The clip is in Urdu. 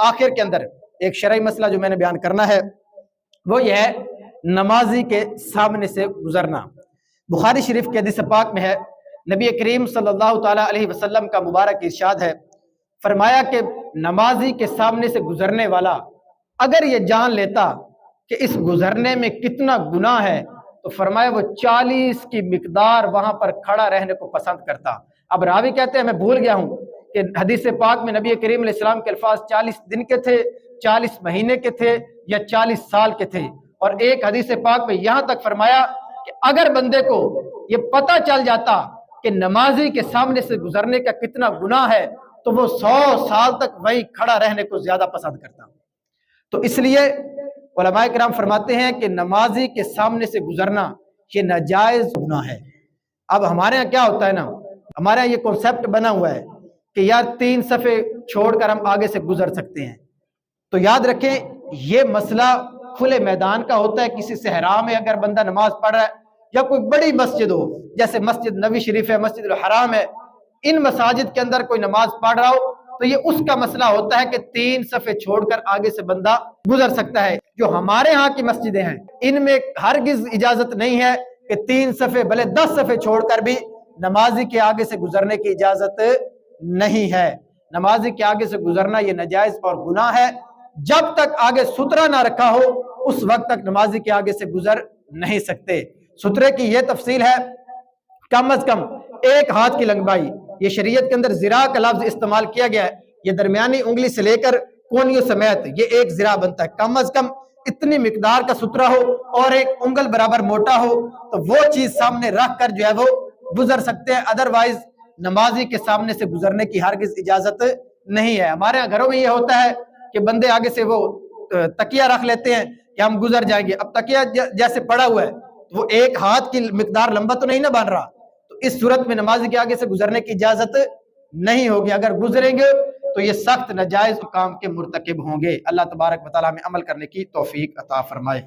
آخر کے اندر ایک شرعی مسئلہ جو میں نے بیان کرنا ہے وہ یہ ہے نمازی کے سامنے سے گزرنا۔ بخاری شریف کے حدیث پاک میں ہے، نبی کریم صلی اللہ تعالیٰ علیہ وسلم کا مبارک ارشاد ہے، فرمایا کہ نمازی کے سامنے سے گزرنے والا اگر یہ جان لیتا کہ اس گزرنے میں کتنا گناہ ہے تو فرمایا وہ 40 کی مقدار وہاں پر کھڑا رہنے کو پسند کرتا۔ اب راوی کہتے ہیں میں بھول گیا ہوں کہ حدیث پاک میں نبی کریم علیہ السلام کے الفاظ 40 دن کے تھے، 40 مہینے کے تھے یا 40 سال کے تھے، اور ایک حدیث پاک میں یہاں تک فرمایا کہ اگر بندے کو یہ پتہ چل جاتا کہ نمازی کے سامنے سے گزرنے کا کتنا گناہ ہے تو وہ 100 سال تک وہی کھڑا رہنے کو زیادہ پسند کرتا۔ تو اس لیے علماء کرام فرماتے ہیں کہ نمازی کے سامنے سے گزرنا یہ ناجائز گناہ ہے۔ اب ہمارے ہاں کیا ہوتا ہے نا، ہمارے ہاں یہ کنسپٹ بنا ہوا ہے کہ یار 3 صفحے چھوڑ کر ہم آگے سے گزر سکتے ہیں۔ تو یاد رکھیں یہ مسئلہ کھلے میدان کا ہوتا ہے، کسی صحرا میں اگر بندہ نماز پڑھ رہا ہے یا کوئی بڑی مسجد ہو جیسے مسجد نبی شریف ہے، مسجد الحرام ہے، ان مساجد کے اندر کوئی نماز پڑھ رہا ہو تو یہ اس کا مسئلہ ہوتا ہے کہ 3 صفحے چھوڑ کر آگے سے بندہ گزر سکتا ہے۔ جو ہمارے ہاں کی مسجدیں ہیں ان میں ہرگز اجازت نہیں ہے کہ 3 صفحے بلے 10 صفحے چھوڑ کر بھی نمازی کے آگے سے گزرنے کی اجازت نہیں ہے۔ نمازی کے آگے سے گزرنا یہ ناجائز اور گناہ ہے۔ جب تک آگے سترہ نہ رکھا ہو اس وقت تک نمازی کے آگے سے گزر نہیں سکتے۔ سترے کی یہ تفصیل ہے کم از کم 1 ہاتھ کی لمبائی، یہ شریعت کے اندر ذراع کا لفظ استعمال کیا گیا ہے، یہ درمیانی انگلی سے لے کر کونیوں سمیت یہ 1 ذراع بنتا ہے۔ کم از کم اتنی مقدار کا سترہ ہو اور 1 انگل برابر موٹا ہو تو وہ چیز سامنے رکھ کر جو ہے وہ گزر سکتے ہیں، ادروائز نمازی کے سامنے سے گزرنے کی ہرگز اجازت نہیں ہے۔ ہمارے ہاں گھروں میں یہ ہوتا ہے کہ بندے آگے سے وہ تکیہ رکھ لیتے ہیں کہ ہم گزر جائیں گے۔ اب تکیہ جیسے پڑا ہوا ہے وہ 1 ہاتھ کی مقدار لمبا تو نہیں نہ بن رہا، تو اس صورت میں نمازی کے آگے سے گزرنے کی اجازت نہیں ہوگی۔ اگر گزریں گے تو یہ سخت ناجائز کام کے مرتکب ہوں گے۔ اللہ تبارک و تعالی ہمیں عمل کرنے کی توفیق عطا فرمائے۔